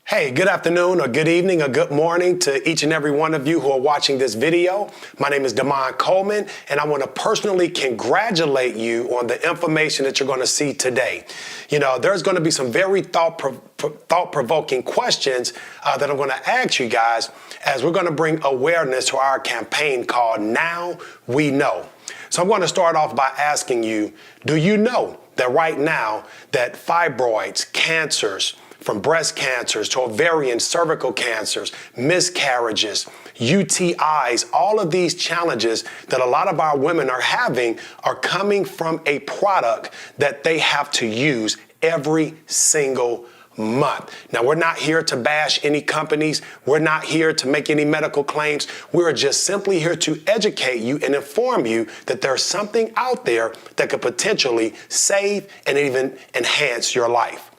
Hey, good afternoon or good evening or good morning to each and every one of you who are watching this video. My name is Coleman, and I want to personally congratulate you on the information that you're going to see today. You know, there's going to be some very thought-provoking questions that I'm going to ask you guys as we're going to bring awareness to our campaign called Now We Know. So I'm going to start off by asking you, do you know that right now that fibroids, cancers, from breast cancers to ovarian, cervical cancers, miscarriages, UTIs, all of these challenges that a lot of our women are having are coming from a product that they have to use every single month. Now, we're not here to bash any companies. We're not here to make any medical claims. We're just simply here to educate you and inform you that there's something out there that could potentially save and even enhance your life.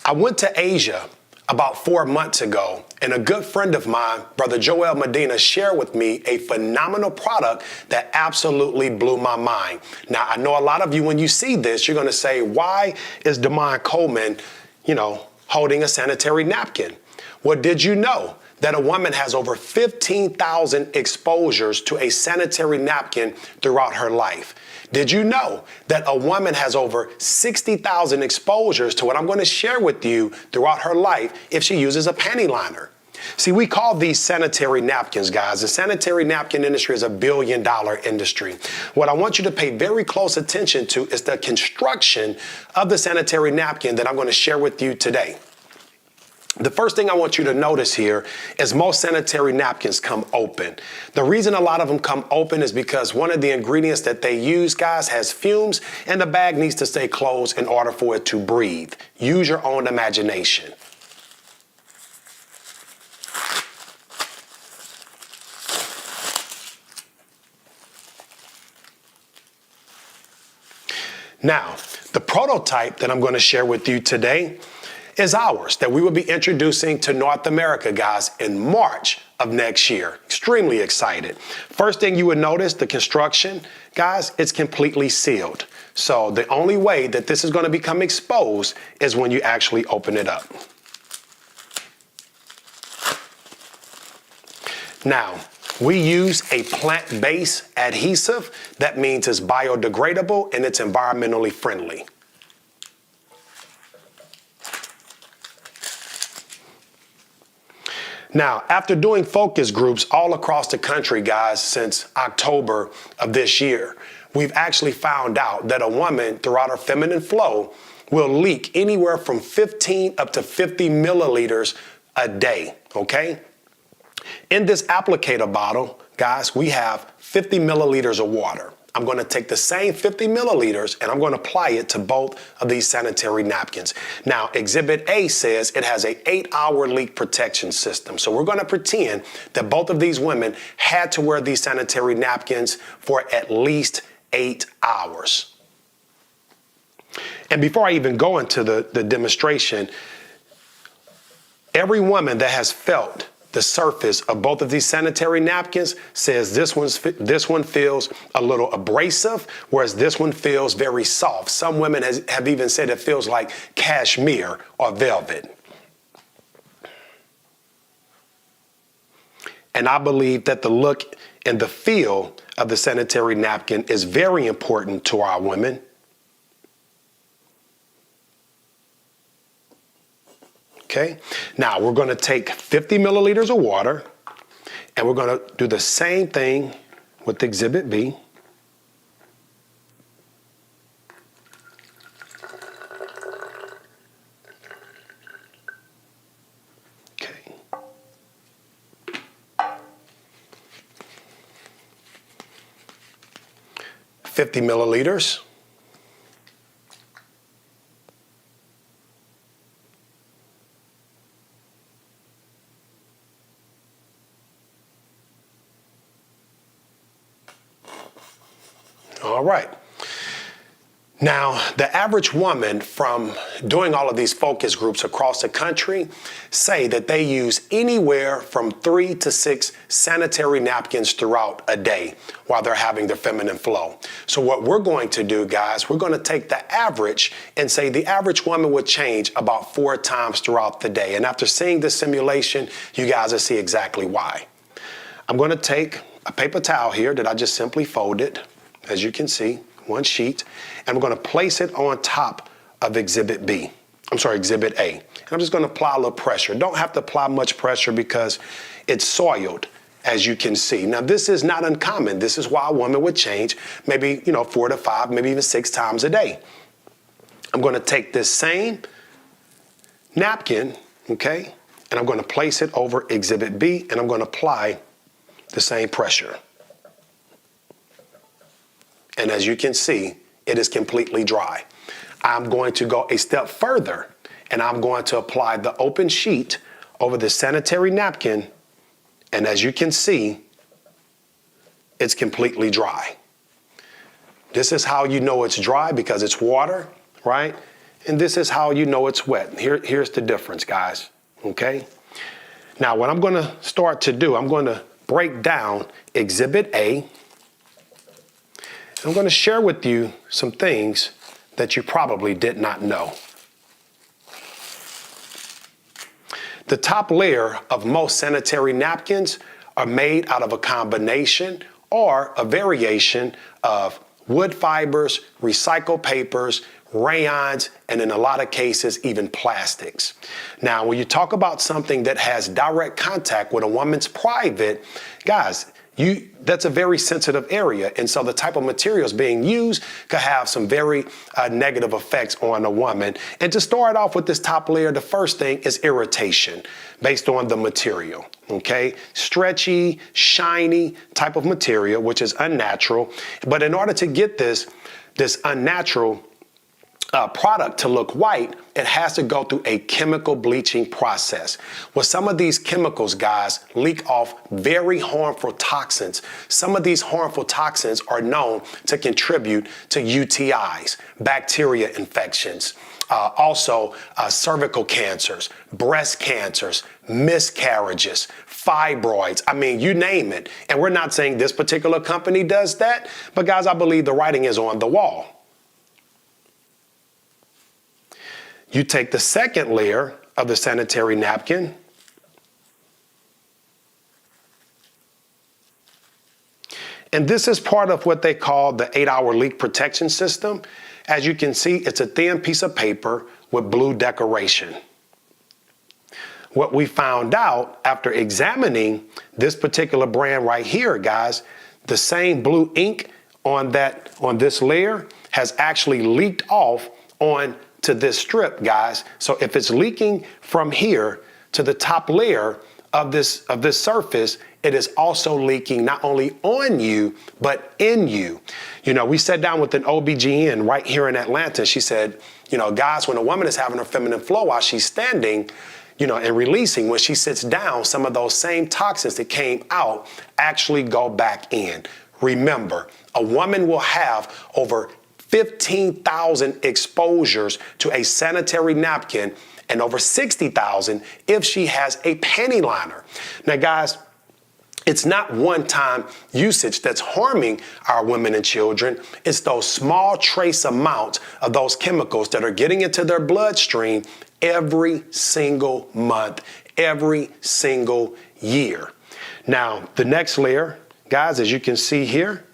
I went to Asia about 4 months ago, and a good friend of mine, Brother Joel Medina, shared with me a phenomenal product that absolutely blew my mind. Now, I know a lot of you, when you see this, you're going to say, why is Coleman, holding a sanitary napkin? Well, did you know that a woman has over 15,000 exposures to a sanitary napkin throughout her life? Did you know that a woman has over 60,000 exposures to what I'm going to share with you throughout her life if she uses a panty liner? See, we call these sanitary napkins, guys. The sanitary napkin industry is a billion-dollar industry. What I want you to pay very close attention to is the construction of the sanitary napkin that I'm going to share with you today. The first thing I want you to notice here is most sanitary napkins come open. The reason a lot of them come open is because one of the ingredients that they use, guys, has fumes, and the bag needs to stay closed in order for it to breathe. Use your own imagination. Now, the prototype that I'm going to share with you today is ours, that we will be introducing to North America, guys, in March of next year. Extremely excited. First thing you would notice, the construction, guys, it's completely sealed. So the only way that this is going to become exposed is when you actually open it up. Now, we use a plant-based adhesive. That means it's biodegradable and it's environmentally friendly. Now, after doing focus groups all across the country, guys, since October of this year, we've actually found out that a woman throughout her feminine flow will leak anywhere from 15 up to 50 milliliters a day, okay? In this applicator bottle, guys, we have 50 milliliters of water. I'm going to take the same 50 milliliters and I'm going to apply it to both of these sanitary napkins. Now, Exhibit A says it has an 8-hour leak protection system. So we're going to pretend that both of these women had to wear these sanitary napkins for at least 8 hours. And before I even go into the demonstration, every woman that has felt the surface of both of these sanitary napkins says this one feels a little abrasive, whereas this one feels very soft. Some women have even said it feels like cashmere or velvet. And I believe that the look and the feel of the sanitary napkin is very important to our women. Okay, now we're going to take 50 milliliters of water and we're going to do the same thing with Exhibit B. Okay. $50 milliliters. All right. Now, the average woman from doing all of these focus groups across the country say that they use anywhere from 3 to 6 sanitary napkins throughout a day while they're having their feminine flow. So what we're going to do, guys, we're going to take the average and say the average woman would change about 4 times throughout the day. And after seeing this simulation, you guys will see exactly why. I'm going to take a paper towel here that I just simply folded, as you can see. One sheet, and we're going to place it on top of Exhibit A. And I'm just going to apply a little pressure. Don't have to apply much pressure because it's soiled, as you can see. Now, this is not uncommon. This is why a woman would change maybe, 4 to 5, maybe even 6 times a day. I'm going to take this same napkin, okay, and I'm going to place it over Exhibit B, and I'm going to apply the same pressure. And as you can see, it is completely dry. I'm going to go a step further, and I'm going to apply the open sheet over the sanitary napkin. And as you can see, it's completely dry. This is how you know it's dry, because it's water, right? And this is how you know it's wet. Here's the difference, guys, okay? Now, what I'm going to start to do, I'm going to break down Exhibit A. I'm going to share with you some things that you probably did not know. The top layer of most sanitary napkins are made out of a combination or a variation of wood fibers, recycled papers, rayons, and in a lot of cases, even plastics. Now, when you talk about something that has direct contact with a woman's private, guys, that's a very sensitive area. And so the type of materials being used could have some very negative effects on a woman. And to start off with this top layer, the first thing is irritation based on the material, okay? Stretchy, shiny type of material, which is unnatural. But in order to get this unnatural product to look white, it has to go through a chemical bleaching process. Well, some of these chemicals, guys, leak off very harmful toxins. Some of these harmful toxins are known to contribute to UTIs, bacteria infections, also cervical cancers, breast cancers, miscarriages, fibroids. I mean, you name it. And we're not saying this particular company does that, but guys, I believe the writing is on the wall. You take the second layer of the sanitary napkin, and this is part of what they call the 8-hour leak protection system. As you can see, it's a thin piece of paper with blue decoration. What we found out after examining this particular brand right here, guys, the same blue ink on this layer has actually leaked off on to this strip, guys. So if it's leaking from here to the top layer of this surface, it is also leaking not only on you, but in you. We sat down with an OBGYN right here in Atlanta. She said, guys, when a woman is having her feminine flow while she's standing, and releasing, when she sits down, some of those same toxins that came out actually go back in. Remember, a woman will have over 15,000 exposures to a sanitary napkin and over 60,000 if she has a panty liner. Now, guys, it's not one-time usage that's harming our women and children. It's those small trace amounts of those chemicals that are getting into their bloodstream every single month, every single year. Now, the next layer, guys, as you can see here,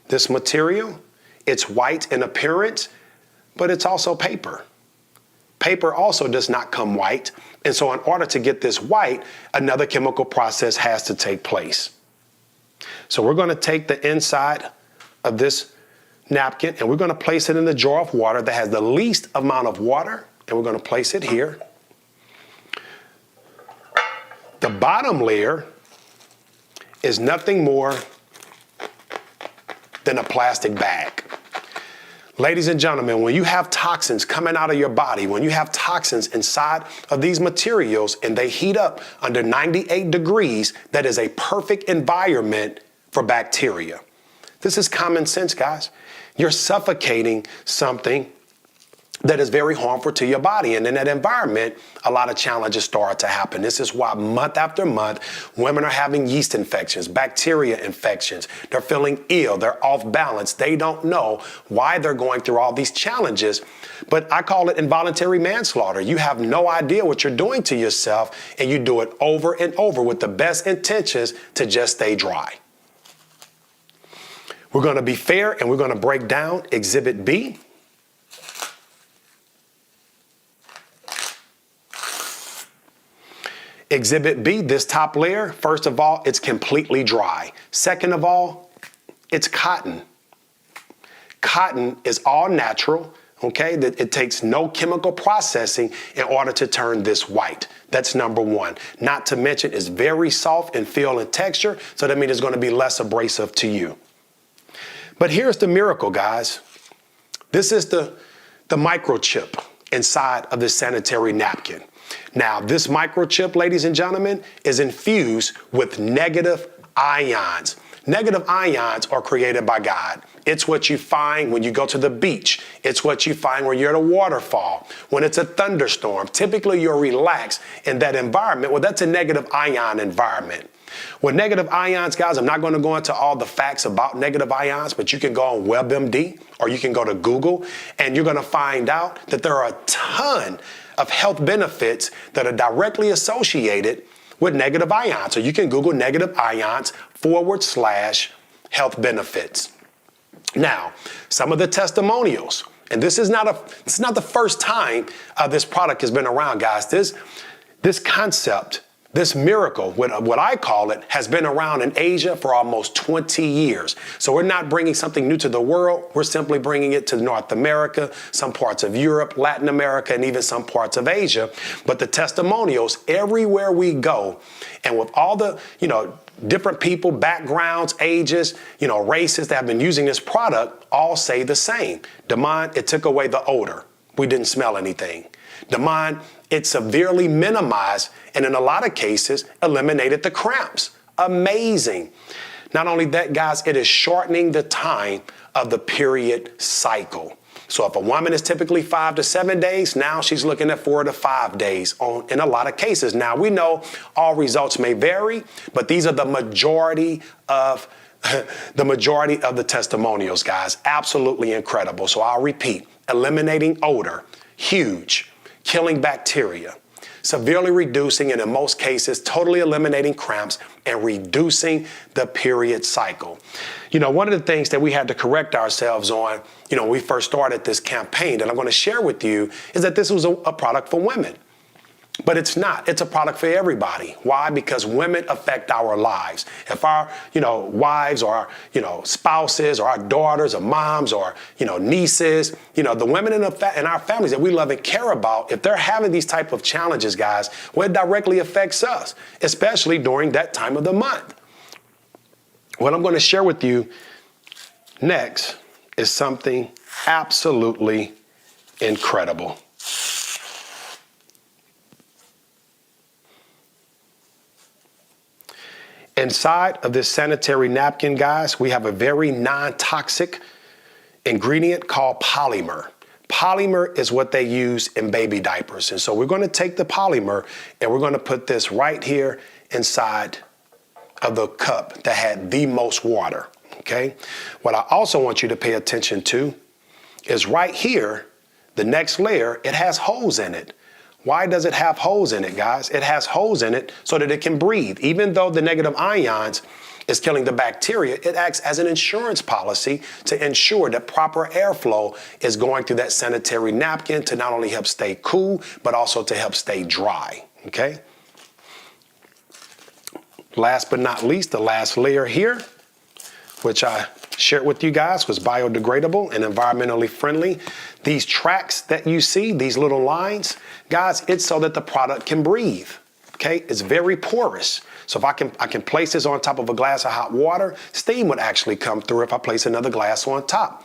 this material, it's white in appearance, but it's also paper. Paper also does not come white. And so in order to get this white, another chemical process has to take place. So we're going to take the inside of this napkin and we're going to place it in the jar of water that has the least amount of water. And we're going to place it here. The bottom layer is nothing more than a plastic bag. Ladies and gentlemen, when you have toxins coming out of your body, when you have toxins inside of these materials and they heat up under 98 degrees, that is a perfect environment for bacteria. This is common sense, guys. you're suffocating something that is very harmful to your body. And in that environment, a lot of challenges start to happen. This is why month after month, women are having yeast infections, bacteria infections. They're feeling ill. They're off balance. They don't know why they're going through all these challenges. But I call it involuntary manslaughter. You have no idea what you're doing to yourself, and you do it over and over with the best intentions to just stay dry. We're going to be fair, and we're going to break down Exhibit B. Exhibit B, this top layer, first of all, it's completely dry. Second of all, it's cotton. Cotton is all natural, okay? It takes no chemical processing in order to turn this white. That's number one. Not to mention it's very soft in feel and texture, so that means it's going to be less abrasive to you. But here's the miracle, guys. This is the microchip inside of the sanitary napkin. Now, this microchip, ladies and gentlemen, is infused with negative ions. Negative ions are created by God. It's what you find when you go to the beach. It's what you find when you're at a waterfall, when it's a thunderstorm. Typically, you're relaxed in that environment. Well, that's a negative ion environment. With negative ions, guys, I'm not going to go into all the facts about negative ions, but you can go on WebMD or you can go to Google, and you're going to find out that there are a ton of health benefits that are directly associated with negative ions. So you can Google negative ions /health benefits. Now, some of the testimonials, and this is not the first time this product has been around, guys. This concept, this miracle, what I call it, has been around in Asia for almost 20 years. So we're not bringing something new to the world. We're simply bringing it to North America, some parts of Europe, Latin America, and even some parts of Asia. But the testimonials, everywhere we go, and with all the, different people, backgrounds, ages, races that have been using this product, all say the same. Damon, it took away the odor. We didn't smell anything. Damon, it severely minimized and in a lot of cases eliminated the cramps. Amazing. Not only that, guys, it is shortening the time of the period cycle. So if a woman is typically 5 to 7 days, now she's looking at 4 to 5 days in a lot of cases. Now, we know all results may vary, but these are the majority of the testimonials, guys. Absolutely incredible. So I'll repeat, eliminating odor, huge. Killing bacteria, severely reducing and in most cases totally eliminating cramps and reducing the period cycle. One of the things that we had to correct ourselves on, when we first started this campaign that I'm going to share with you is that this was a product for women. But it's not. It's a product for everybody. Why? Because women affect our lives. If our, wives or our, spouses or our daughters or moms or, nieces, the women in our families that we love and care about, if they're having these type of challenges, guys, well, it directly affects us, especially during that time of the month. What I'm going to share with you next is something absolutely incredible. Inside of this sanitary napkin, guys, we have a very non-toxic ingredient called polymer. Polymer is what they use in baby diapers. And so we're going to take the polymer and we're going to put this right here inside of the cup that had the most water, okay? What I also want you to pay attention to is right here, the next layer, it has holes in it. Why does it have holes in it, guys? It has holes in it so that it can breathe. Even though the negative ions is killing the bacteria, it acts as an insurance policy to ensure that proper airflow is going through that sanitary napkin to not only help stay cool, but also to help stay dry, okay? Last but not least, the last layer here, which I shared with you guys, was biodegradable and environmentally friendly. These tracks that you see, these little lines, guys, it's so that the product can breathe, okay? It's very porous. So if I can place this on top of a glass of hot water, steam would actually come through if I place another glass on top.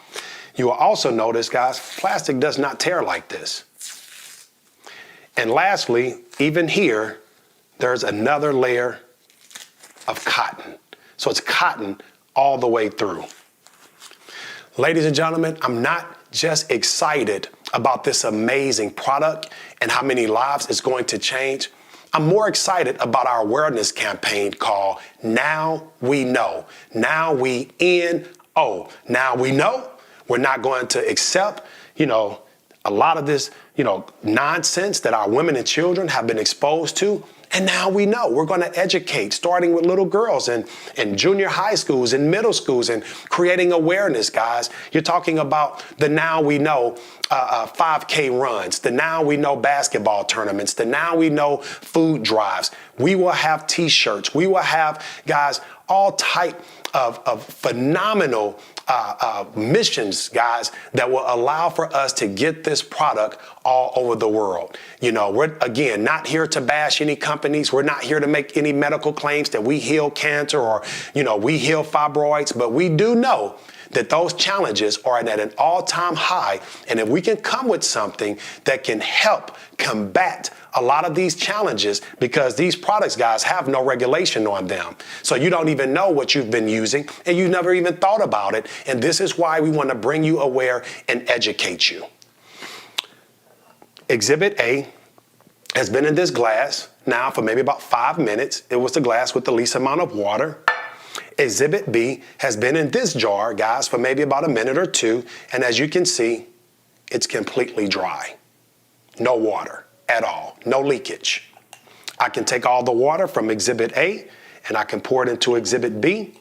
You will also notice, guys, plastic does not tear like this. And lastly, even here, there's another layer of cotton. So it's cotton all the way through. Ladies and gentlemen, I'm not just excited about this amazing product and how many lives it's going to change. I'm more excited about our awareness campaign called Now We Know. Now we N-O. Now we know we're not going to accept, a lot of this, nonsense that our women and children have been exposed to. And now we know we're going to educate, starting with little girls in junior high schools and middle schools, and creating awareness, guys. You're talking about the Now We Know 5K runs, the Now We Know basketball tournaments, the Now We Know food drives. We will have T-shirts. We will have, guys, all type of phenomenal missions, guys, that will allow for us to get this product all over the world. We're, again, not here to bash any companies. We're not here to make any medical claims that we heal cancer or, we heal fibroids, but we do know that those challenges are at an all-time high. And if we can come with something that can help combat a lot of these challenges, because these products, guys, have no regulation on them. So you don't even know what you've been using, and you never even thought about it. And this is why we want to bring you aware and educate you. Exhibit A has been in this glass now for maybe about 5 minutes. It was the glass with the least amount of water. Exhibit B has been in this jar, guys, for maybe about a minute or two. And as you can see, it's completely dry. No water at all, no leakage. I can take all the water from Exhibit A and I can pour it into Exhibit B.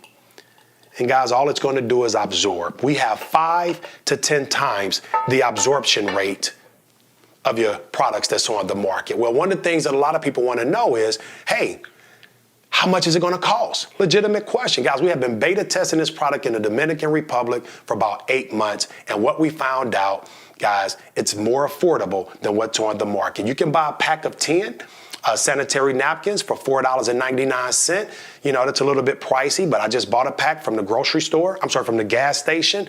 And guys, all it's going to do is absorb. We have 5 to 10 times the absorption rate of your products that's on the market. Well, one of the things that a lot of people want to know is, hey, how much is it going to cost? Legitimate question. Guys, we have been beta testing this product in the Dominican Republic for about 8 months. And what we found out, guys, it's more affordable than what's on the market. You can buy a pack of 10 sanitary napkins for $4.99. That's a little bit pricey, but I just bought a pack from the grocery store. From the gas station.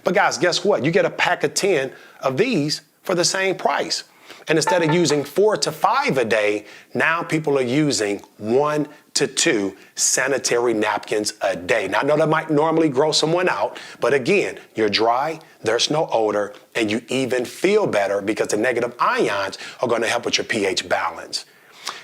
But guys, guess what? You get a pack of 10 of these for the same price. And instead of using 4 to 5 a day, now people are using 1 to 2 sanitary napkins a day. Now, I know that might normally gross someone out, but again, you're dry, there's no odor, and you even feel better because the negative ions are going to help with your pH balance.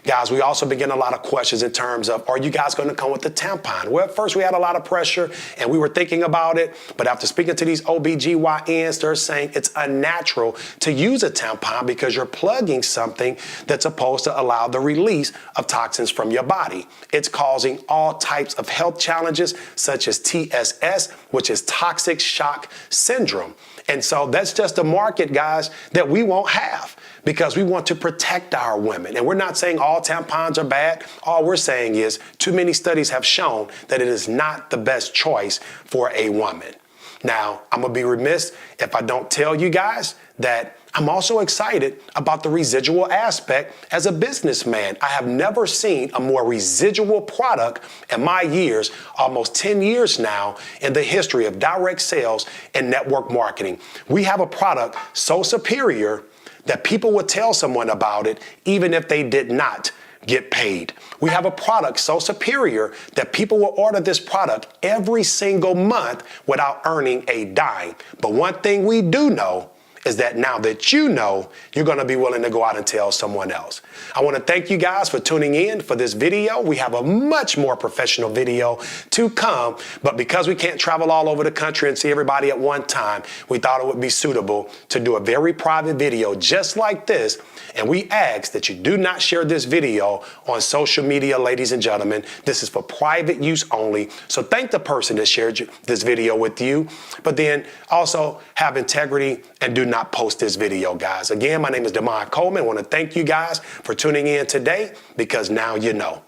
Guys, we also begin a lot of questions in terms of, are you guys going to come with the tampon? Well, at first we had a lot of pressure and we were thinking about it. But after speaking to these OBGYNs, they're saying it's unnatural to use a tampon because you're plugging something that's supposed to allow the release of toxins from your body. It's causing all types of health challenges such as TSS, which is toxic shock syndrome. And so that's just a market, guys, that we won't have, because we want to protect our women. And we're not saying all tampons are bad. All we're saying is too many studies have shown that it is not the best choice for a woman. Now, I'm going to be remiss if I don't tell you guys that I'm also excited about the residual aspect as a businessman. I have never seen a more residual product in my years, almost 10 years now, in the history of direct sales and network marketing. We have a product so superior that people would tell someone about it even if they did not get paid. We have a product so superior that people will order this product every single month without earning a dime. But one thing we do know is that now that you know, you're going to be willing to go out and tell someone else. I want to thank you guys for tuning in for this video. We have a much more professional video to come, but because we can't travel all over the country and see everybody at one time, we thought it would be suitable to do a very private video just like this. And we ask that you do not share this video on social media, ladies and gentlemen. This is for private use only. So thank the person that shared this video with you, but then also have integrity and do not post this video, guys. Again, my name is Coleman. I want to thank you guys for tuning in today, because now you know.